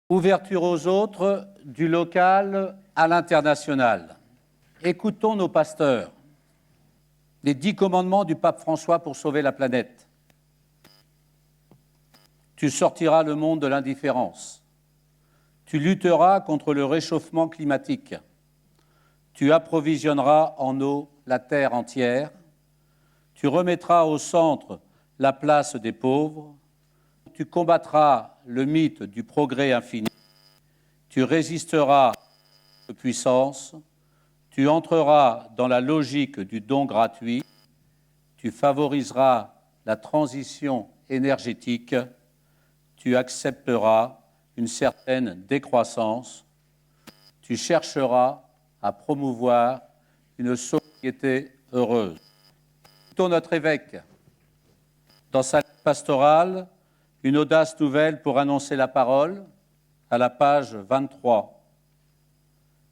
Ouverture aux autres, du local à l'international. Écoutons nos pasteurs. Les 10 commandements du pape François pour sauver la planète. Tu sortiras le monde de l'indifférence. Tu lutteras contre le réchauffement climatique. Tu approvisionneras en eau la terre entière. Tu remettras au centre la place des pauvres. Tu combattras le mythe du progrès infini. Tu résisteras aux puissances. Tu entreras dans la logique du don gratuit. Tu favoriseras la transition énergétique. Tu accepteras une certaine décroissance. Tu chercheras à promouvoir une société heureuse. Écoutons notre évêque. Dans sa lettre pastorale, une audace nouvelle pour annoncer la parole, à la page 23.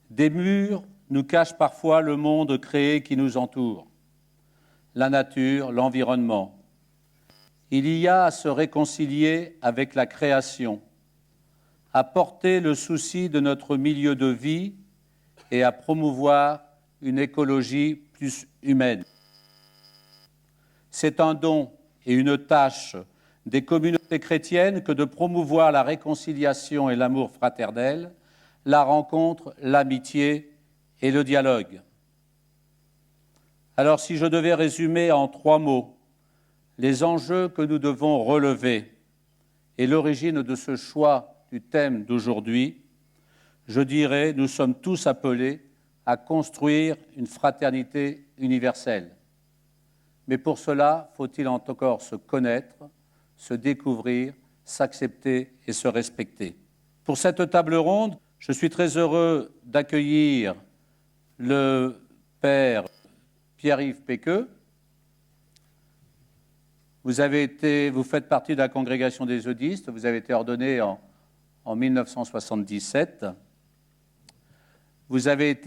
Des murs nous cachent parfois le monde créé qui nous entoure, la nature, l'environnement. Il y a à se réconcilier avec la création, à porter le souci de notre milieu de vie et à promouvoir une écologie plus humaine. C'est un don et une tâche des communautés chrétiennes que de promouvoir la réconciliation et l'amour fraternel, la rencontre, l'amitié et le dialogue. Alors, si je devais résumer en 3 mots les enjeux que nous devons relever et l'origine de ce choix du thème d'aujourd'hui, je dirais, nous sommes tous appelés à construire une fraternité universelle. Mais pour cela, faut-il encore se connaître, se découvrir, s'accepter et se respecter. Pour cette table ronde, je suis très heureux d'accueillir le père Pierre-Yves Péqueux. Vous faites partie de la congrégation des eudistes, vous avez été ordonné en 1977. Vous êtes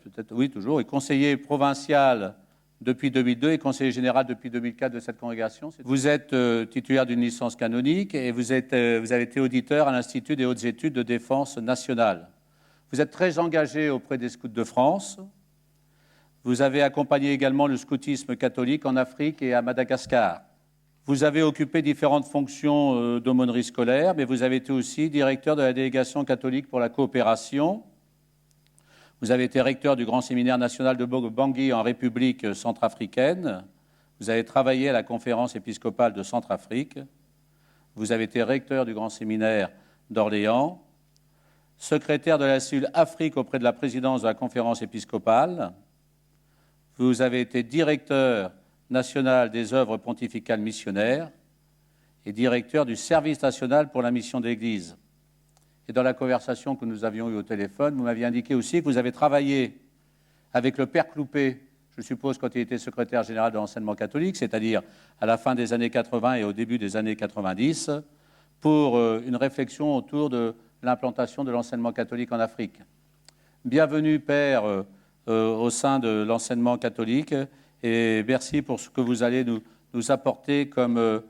peut-être, oui toujours, et conseiller provincial depuis 2002 et conseiller général depuis 2004 de cette congrégation. Vous êtes titulaire d'une licence canonique et vous avez été auditeur à l'Institut des hautes études de défense nationale. Vous êtes très engagé auprès des scouts de France. Vous avez accompagné également le scoutisme catholique en Afrique et à Madagascar. Vous avez occupé différentes fonctions d'aumônerie scolaire, mais vous avez été aussi directeur de la délégation catholique pour la coopération. Vous avez été recteur du Grand Séminaire national de Bangui en République centrafricaine. Vous avez travaillé à la conférence épiscopale de Centrafrique. Vous avez été recteur du Grand Séminaire d'Orléans, secrétaire de la cellule Afrique auprès de la présidence de la conférence épiscopale. Vous avez été directeur national des œuvres pontificales missionnaires et directeur du service national pour la mission d'Église. Et dans la conversation que nous avions eue au téléphone, vous m'aviez indiqué aussi que vous avez travaillé avec le père Cloupet, je suppose quand il était secrétaire général de l'enseignement catholique, c'est-à-dire à la fin des années 80 et au début des années 90, pour une réflexion autour de l'implantation de l'enseignement catholique en Afrique. Bienvenue, père, au sein de l'enseignement catholique, et merci pour ce que vous allez nous apporter comme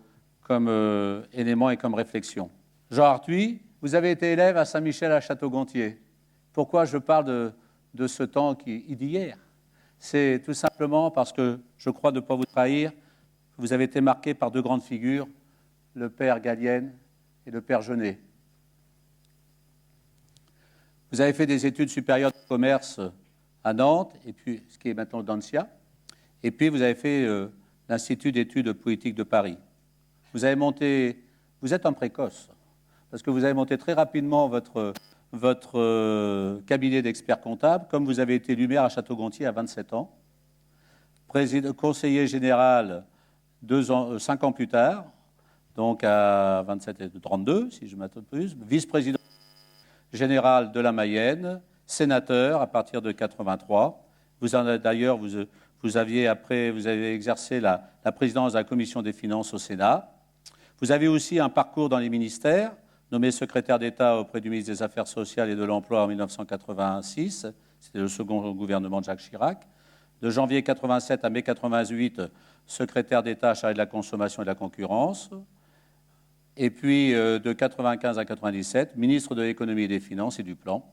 élément et comme réflexion. Jean Arthuis, vous avez été élève à Saint-Michel à Château-Gontier. Pourquoi je parle de ce temps d'hier ? C'est tout simplement parce que je crois ne pas vous trahir. Vous avez été marqué par 2 grandes figures, le père Gallienne et le père Jeunet. Vous avez fait des études supérieures de commerce à Nantes, et puis, ce qui est maintenant d'Ancia, et puis vous avez fait l'Institut d'études politiques de Paris. Vous êtes un précoce, parce que vous avez monté très rapidement votre cabinet d'experts comptables, comme vous avez été lumière à Château-Gontier à 27 ans, conseiller général 5 ans plus tard, donc à 27 et 32, si je ne m'abuse plus, vice-président général de la Mayenne, sénateur à partir de 83. Vous avez exercé la présidence de la commission des finances au Sénat. Vous avez aussi un parcours dans les ministères, nommé secrétaire d'État auprès du ministre des Affaires sociales et de l'Emploi en 1986. C'était le second gouvernement de Jacques Chirac. De janvier 87 à mai 88, secrétaire d'État chargé de la consommation et de la concurrence. Et puis, de 95 à 97, ministre de l'économie et des finances et du plan,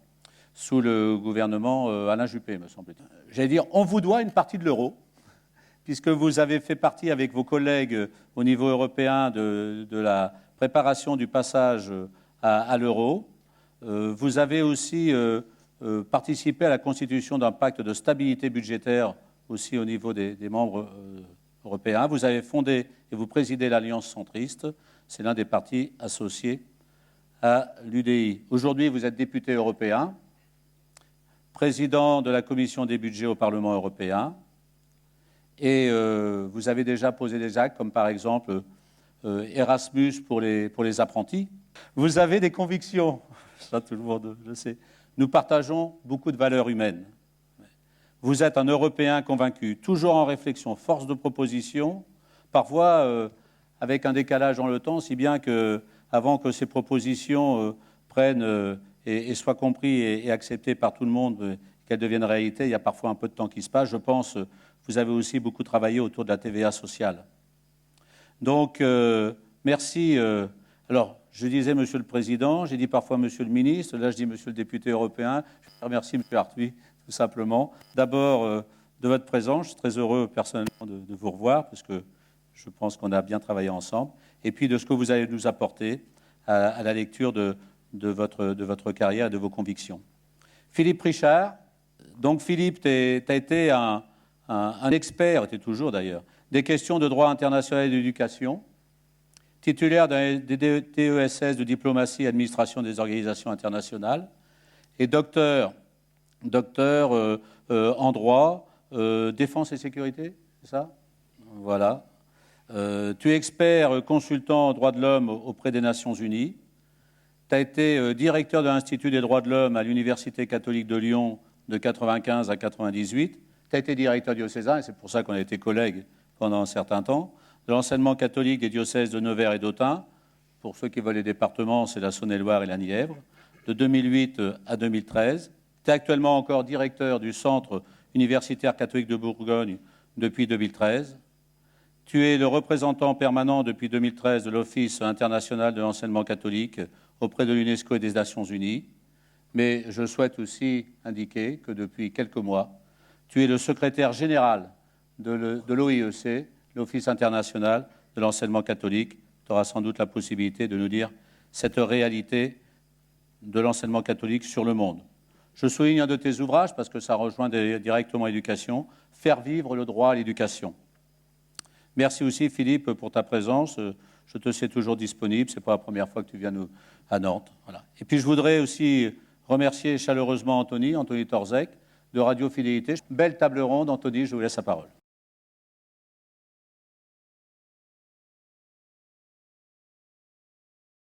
sous le gouvernement Alain Juppé, me semble-t-il. J'allais dire, on vous doit une partie de l'euro, puisque vous avez fait partie avec vos collègues au niveau européen de la préparation du passage à l'euro. Vous avez aussi participé à la constitution d'un pacte de stabilité budgétaire aussi au niveau des membres européens. Vous avez fondé et vous présidez l'Alliance centriste. C'est l'un des partis associés à l'UDI. Aujourd'hui, vous êtes député européen, président de la commission des budgets au Parlement européen, et vous avez déjà posé des actes, comme par exemple Erasmus pour les apprentis. Vous avez des convictions, ça tout le monde le sait. Nous partageons beaucoup de valeurs humaines. Vous êtes un Européen convaincu, toujours en réflexion, force de proposition, parfois avec un décalage dans le temps, si bien qu'avant que ces propositions prennent et soient comprises et acceptées par tout le monde, qu'elles deviennent réalité, il y a parfois un peu de temps qui se passe. Je pense, vous avez aussi beaucoup travaillé autour de la TVA sociale. Donc, merci. Alors, je disais Monsieur le Président, j'ai dit parfois Monsieur le Ministre, là je dis Monsieur le député européen. Je remercie Monsieur Arthuis, tout simplement. D'abord, de votre présence, je suis très heureux personnellement de vous revoir, parce que je pense qu'on a bien travaillé ensemble. Et puis de ce que vous allez nous apporter à la lecture de votre carrière et de vos convictions. Philippe Richard. Donc Philippe, tu as été un expert, tu es toujours d'ailleurs, des questions de droit international et d'éducation, titulaire des DESS de diplomatie et administration des organisations internationales, et docteur en droit, défense et sécurité, c'est ça? Voilà. Tu es expert consultant en droits de l'homme auprès des Nations Unies. Tu as été directeur de l'Institut des droits de l'homme à l'Université catholique de Lyon de 1995 à 1998. Tu as été directeur diocésain, et c'est pour ça qu'on a été collègues pendant un certain temps, de l'enseignement catholique des diocèses de Nevers et d'Autun. Pour ceux qui veulent les départements, c'est la Saône-et-Loire et la Nièvre, de 2008 à 2013. Tu es actuellement encore directeur du Centre universitaire catholique de Bourgogne depuis 2013. Tu es le représentant permanent depuis 2013 de l'Office international de l'enseignement catholique auprès de l'UNESCO et des Nations Unies. Mais je souhaite aussi indiquer que depuis quelques mois, tu es le secrétaire général de l'OIEC, l'Office international de l'enseignement catholique. Tu auras sans doute la possibilité de nous dire cette réalité de l'enseignement catholique sur le monde. Je souligne un de tes ouvrages parce que ça rejoint directement l'éducation, Faire vivre le droit à l'éducation. Merci aussi Philippe pour ta présence. Je te sais toujours disponible. Ce n'est pas la première fois que tu viens à Nantes. Voilà. Et puis je voudrais aussi remercier chaleureusement Anthony Torzek de Radio Fidélité. Belle table ronde. Anthony, je vous laisse la parole.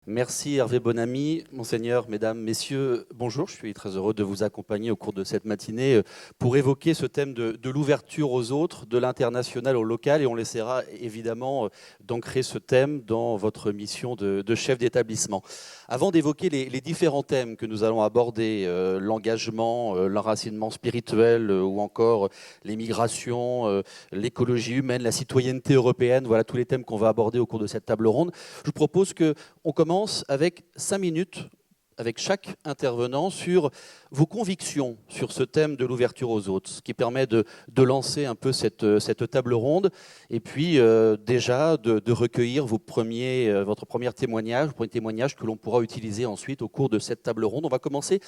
Merci Hervé Bonamy, Monseigneur, Mesdames, Messieurs, bonjour. Je suis très heureux de vous accompagner au cours de cette matinée pour évoquer ce thème de l'ouverture aux autres, de l'international au local, et on essaiera évidemment d'ancrer ce thème dans votre mission de chef d'établissement. Avant d'évoquer les différents thèmes que nous allons aborder, l'engagement, l'enracinement spirituel ou encore les migrations, l'écologie humaine, la citoyenneté européenne, voilà tous les thèmes qu'on va aborder au cours de cette table ronde, je vous propose qu'on commence avec 5 minutes avec chaque intervenant sur vos convictions sur ce thème de l'ouverture aux autres, ce qui permet de lancer un peu cette table ronde et puis déjà de recueillir votre premier témoignage que l'on pourra utiliser ensuite au cours de cette table ronde. On va commencer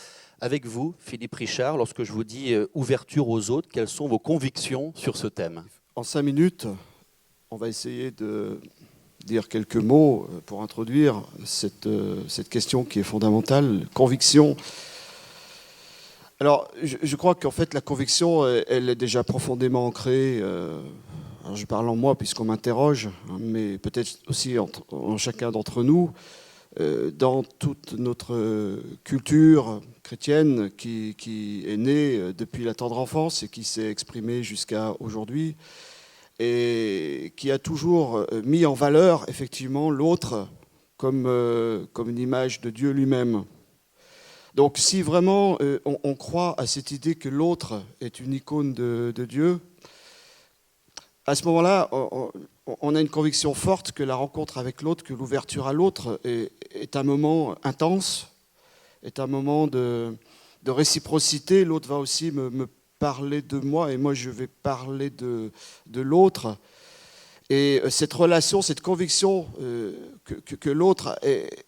avec vous, Philippe Richard. Lorsque je vous dis ouverture aux autres, quelles sont vos convictions sur ce thème? En 5 minutes, on va essayer de dire quelques mots pour introduire cette question qui est fondamentale, conviction. Alors, je crois qu'en fait, la conviction, elle est déjà profondément ancrée. Alors je parle en moi puisqu'on m'interroge, mais peut-être aussi en chacun d'entre nous, dans toute notre culture chrétienne qui est née depuis la tendre enfance et qui s'est exprimée jusqu'à aujourd'hui, et qui a toujours mis en valeur effectivement l'autre comme une image de Dieu lui-même. Donc si vraiment on croit à cette idée que l'autre est une icône de Dieu, à ce moment-là, on a une conviction forte que la rencontre avec l'autre, que l'ouverture à l'autre est un moment intense, est un moment de réciprocité. L'autre va aussi me parler de moi et moi je vais parler de l'autre. Et cette relation, cette conviction que l'autre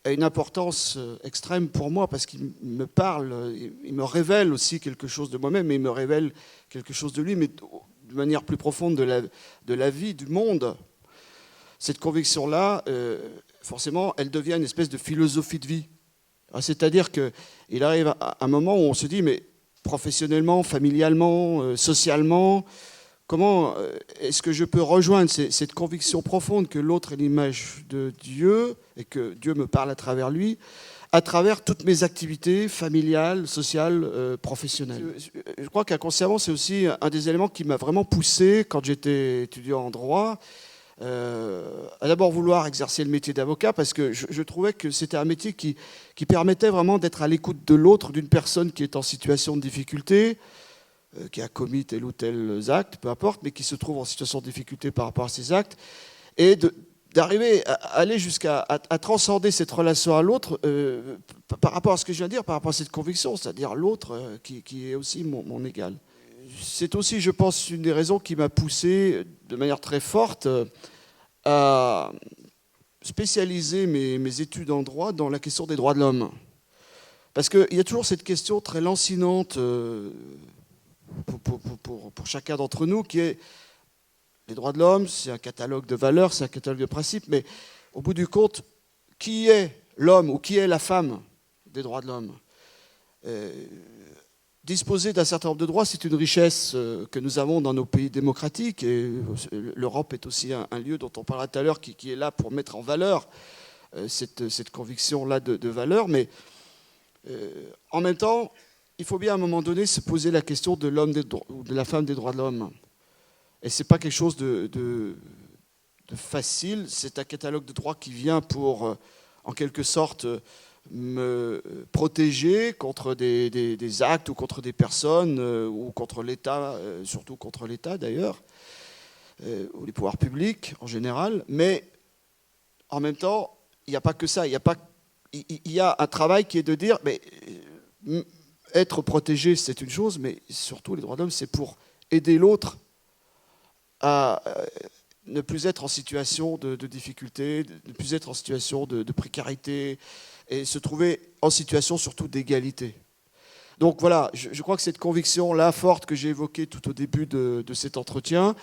a une importance extrême pour moi parce qu'il me parle, il me révèle aussi quelque chose de moi-même, mais il me révèle quelque chose de lui, mais de manière plus profonde de la vie, du monde. Cette conviction-là, forcément, elle devient une espèce de philosophie de vie. C'est-à-dire qu'il arrive à un moment où on se dit, mais professionnellement, familialement, socialement, comment est-ce que je peux rejoindre cette conviction profonde que l'autre est l'image de Dieu et que Dieu me parle à travers lui, à travers toutes mes activités familiales, sociales, professionnelles. Je crois qu'inconsciemment, c'est aussi un des éléments qui m'a vraiment poussé quand j'étais étudiant en droit, à d'abord vouloir exercer le métier d'avocat parce que je trouvais que c'était un métier qui permettait vraiment d'être à l'écoute de l'autre, d'une personne qui est en situation de difficulté, qui a commis tel ou tel acte, peu importe, mais qui se trouve en situation de difficulté par rapport à ces actes, et d'arriver à aller jusqu'à transcender cette relation à l'autre par rapport à ce que je viens de dire, par rapport à cette conviction, c'est-à-dire l'autre qui est aussi mon égal. C'est aussi, je pense, une des raisons qui m'a poussé de manière très forte à spécialiser mes études en droit dans la question des droits de l'homme. Parce qu'il y a toujours cette question très lancinante pour chacun d'entre nous, qui est les droits de l'homme, c'est un catalogue de valeurs, c'est un catalogue de principes, mais au bout du compte, qui est l'homme ou qui est la femme des droits de l'homme ? Disposer d'un certain nombre de droits, c'est une richesse que nous avons dans nos pays démocratiques, et l'Europe est aussi un lieu dont on parlera tout à l'heure, qui est là pour mettre en valeur cette conviction-là de valeur, mais en même temps, il faut bien à un moment donné se poser la question de l'homme ou de la femme des droits de l'homme. Et ce n'est pas quelque chose de facile, c'est un catalogue de droits qui vient pour, en quelque sorte, me protéger contre des actes ou contre des personnes ou contre l'État, surtout contre l'État d'ailleurs, ou les pouvoirs publics en général. Mais en même temps, il n'y a pas que ça. Il y a un travail qui est de dire... mais, être protégé, c'est une chose, mais surtout les droits de l'homme, c'est pour aider l'autre à ne plus être en situation de difficulté, ne plus être en situation de précarité, et se trouver en situation surtout d'égalité. Donc voilà, je crois que cette conviction-là forte que j'ai évoquée tout au début de cet entretien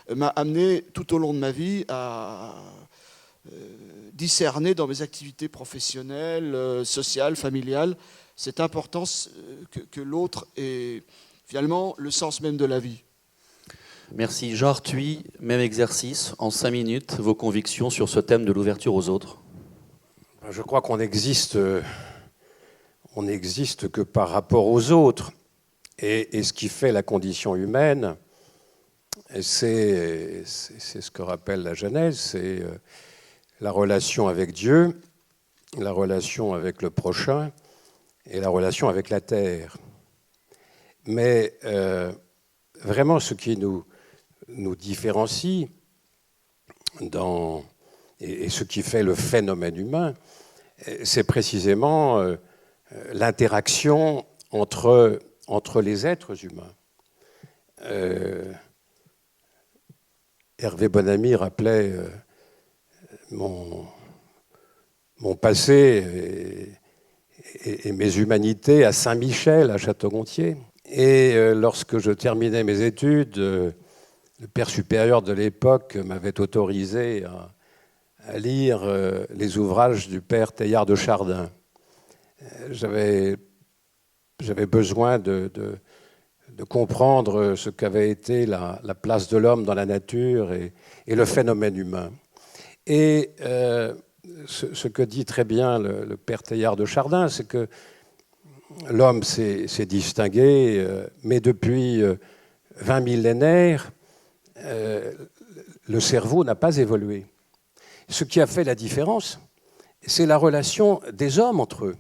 m'a amené tout au long de ma vie à discerner dans mes activités professionnelles, sociales, familiales, cette importance que l'autre est finalement le sens même de la vie. Merci. Jean Arthuis, même exercice, en 5 minutes, vos convictions sur ce thème de l'ouverture aux autres. Je crois qu'on n'existe que par rapport aux autres. Et ce qui fait la condition humaine, c'est ce que rappelle la Genèse, c'est la relation avec Dieu, la relation avec le prochain, et la relation avec la terre. Mais vraiment, ce qui nous différencie et ce qui fait le phénomène humain, c'est précisément l'interaction entre les êtres humains. Hervé Bonamy rappelait mon passé et mes humanités à Saint-Michel, à Château-Gontier. Et lorsque je terminais mes études, le père supérieur de l'époque m'avait autorisé à lire les ouvrages du père Teilhard de Chardin. J'avais besoin de comprendre ce qu'avait été la place de l'homme dans la nature et le phénomène humain. Et ce que dit très bien le père Teilhard de Chardin, c'est que l'homme s'est distingué, mais depuis 20 millénaires, le cerveau n'a pas évolué. Ce qui a fait la différence, c'est la relation des hommes entre eux.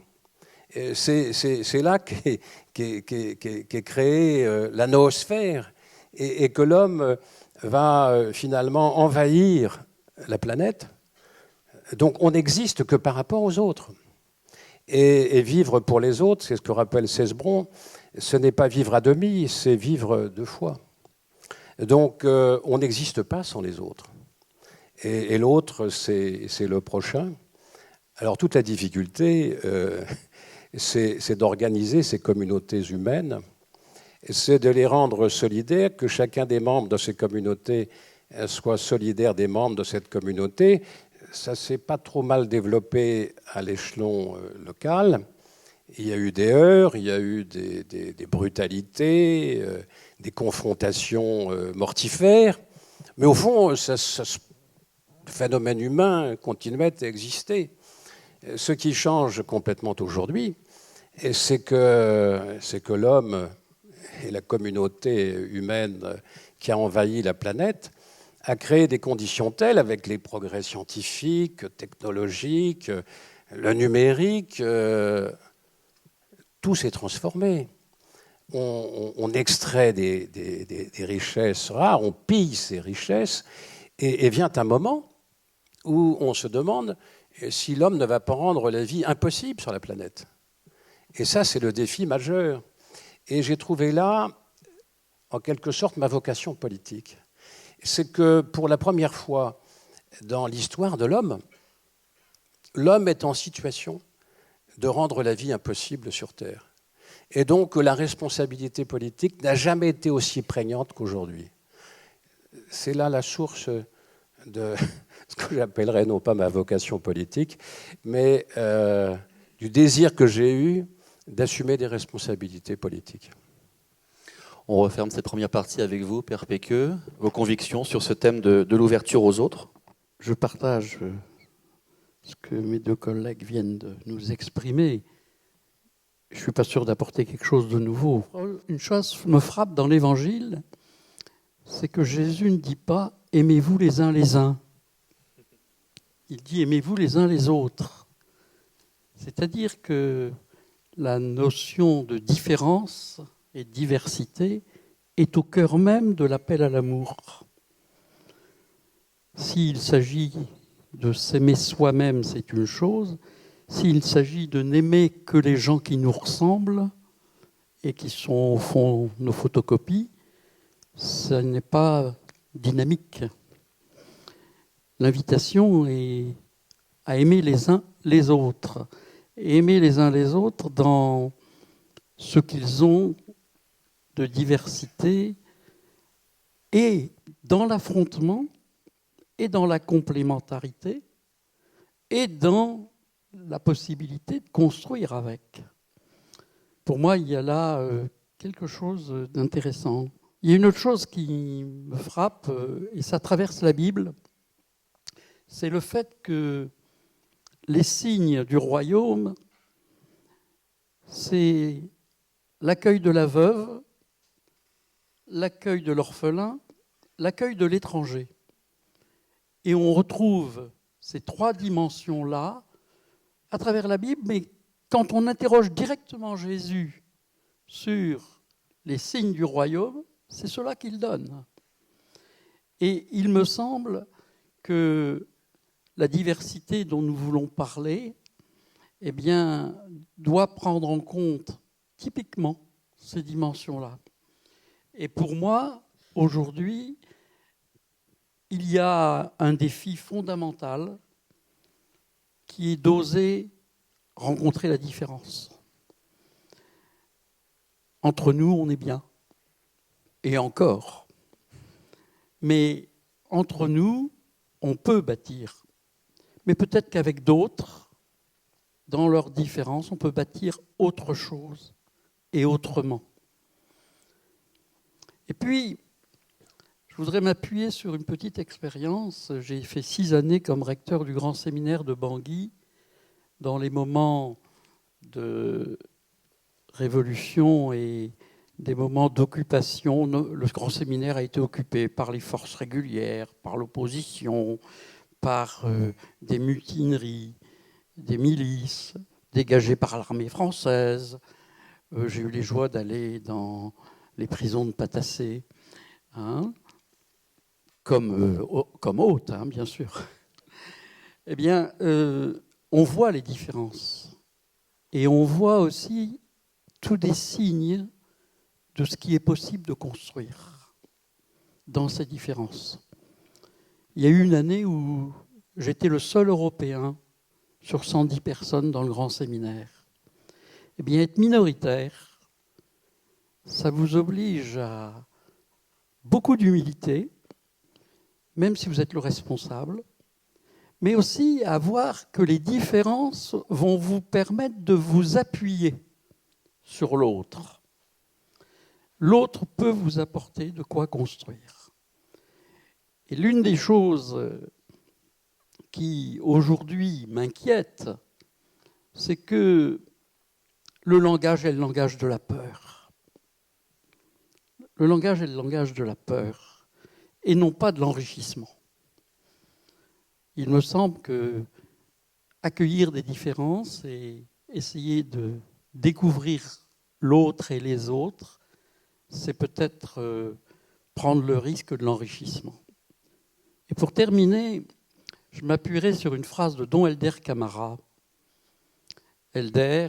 C'est là qu'est créée la noosphère et que l'homme va finalement envahir la planète. Donc on n'existe que par rapport aux autres. Et vivre pour les autres, c'est ce que rappelle Cesbron, ce n'est pas vivre à demi, c'est vivre deux fois. Donc on n'existe pas sans les autres. Et l'autre, c'est le prochain. Alors toute la difficulté, c'est d'organiser ces communautés humaines, c'est de les rendre solidaires, que chacun des membres de ces communautés soit solidaire des membres de cette communauté. Ça ne s'est pas trop mal développé à l'échelon local. Il y a eu des heurts, il y a eu des brutalités, des confrontations mortifères. Mais au fond, le phénomène humain continuait à exister. Ce qui change complètement aujourd'hui, c'est que l'homme et la communauté humaine qui a envahi la planète a créé des conditions telles, avec les progrès scientifiques, technologiques, le numérique, tout s'est transformé. On extrait des richesses rares, on pille ces richesses, et vient un moment où on se demande si l'homme ne va pas rendre la vie impossible sur la planète. Et ça, c'est le défi majeur. Et j'ai trouvé là, en quelque sorte, ma vocation politique. C'est que pour la première fois dans l'histoire de l'homme, l'homme est en situation de rendre la vie impossible sur Terre. Et donc la responsabilité politique n'a jamais été aussi prégnante qu'aujourd'hui. C'est là la source de ce que j'appellerais non pas ma vocation politique, mais du désir que j'ai eu d'assumer des responsabilités politiques. On referme cette première partie avec vous, Père Péqueux. Vos convictions sur ce thème de l'ouverture aux autres? Je partage ce que mes deux collègues viennent de nous exprimer. Je ne suis pas sûr d'apporter quelque chose de nouveau. Une chose me frappe dans l'Évangile, c'est que Jésus ne dit pas « aimez-vous les uns les uns ». Il dit « aimez-vous les uns les autres ». C'est-à-dire que la notion de différence et de diversité est au cœur même de l'appel à l'amour. S'il s'agit de s'aimer soi-même, c'est une chose. S'il s'agit de n'aimer que les gens qui nous ressemblent et qui sont au fond nos photocopies, ça n'est pas dynamique. L'invitation est à aimer les uns les autres. Et aimer les uns les autres dans ce qu'ils ont de diversité et dans l'affrontement et dans la complémentarité et dans la possibilité de construire avec. Pour moi, il y a là quelque chose d'intéressant. Il y a une autre chose qui me frappe, et ça traverse la Bible, c'est le fait que les signes du royaume, c'est l'accueil de la veuve, l'accueil de l'orphelin, l'accueil de l'étranger. Et on retrouve ces trois dimensions-là à travers la Bible, mais quand on interroge directement Jésus sur les signes du royaume, c'est cela qu'il donne. Et il me semble que la diversité dont nous voulons parler, eh bien, doit prendre en compte typiquement ces dimensions-là. Et pour moi, aujourd'hui, il y a un défi fondamental qui est d'oser rencontrer la différence. Entre nous, on est bien. Et encore. Mais entre nous, on peut bâtir. Mais peut-être qu'avec d'autres, dans leurs différences, on peut bâtir autre chose et autrement. Et puis, je voudrais m'appuyer sur une petite expérience. J'ai fait 6 années comme recteur du grand séminaire de Bangui. Dans les moments de révolution et des moments d'occupation, le grand séminaire a été occupé par les forces régulières, par l'opposition, par des mutineries, des milices dégagées par l'armée française. J'ai eu les joies d'aller dans les prisons de Patassé. comme hôte, hein, bien sûr, eh bien, on voit les différences. Et on voit aussi tous des signes de ce qui est possible de construire dans ces différences. Il y a eu une année où j'étais le seul Européen sur 110 personnes dans le grand séminaire. Eh bien, être minoritaire, ça vous oblige à beaucoup d'humilité, même si vous êtes le responsable, mais aussi à voir que les différences vont vous permettre de vous appuyer sur l'autre. L'autre peut vous apporter de quoi construire. Et l'une des choses qui, aujourd'hui, m'inquiète, c'est que le langage est le langage de la peur. Le langage est le langage de la peur, et non pas de l'enrichissement. Il me semble que accueillir des différences et essayer de découvrir l'autre et les autres, c'est peut-être prendre le risque de l'enrichissement. Et pour terminer, je m'appuierai sur une phrase de Dom Helder Camara. Helder,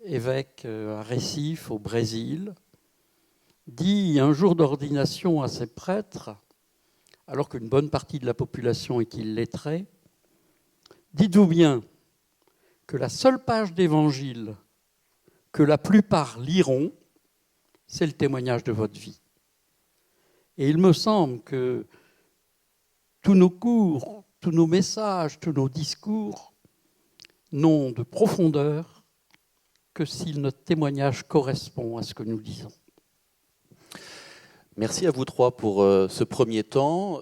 évêque à Recife, au Brésil, dit un jour d'ordination à ses prêtres, alors qu'une bonne partie de la population est illettrée, dites-vous bien que la seule page d'évangile que la plupart liront, c'est le témoignage de votre vie. Et il me semble que tous nos cours, tous nos messages, tous nos discours n'ont de profondeur que si notre témoignage correspond à ce que nous disons. Merci à vous trois pour ce premier temps.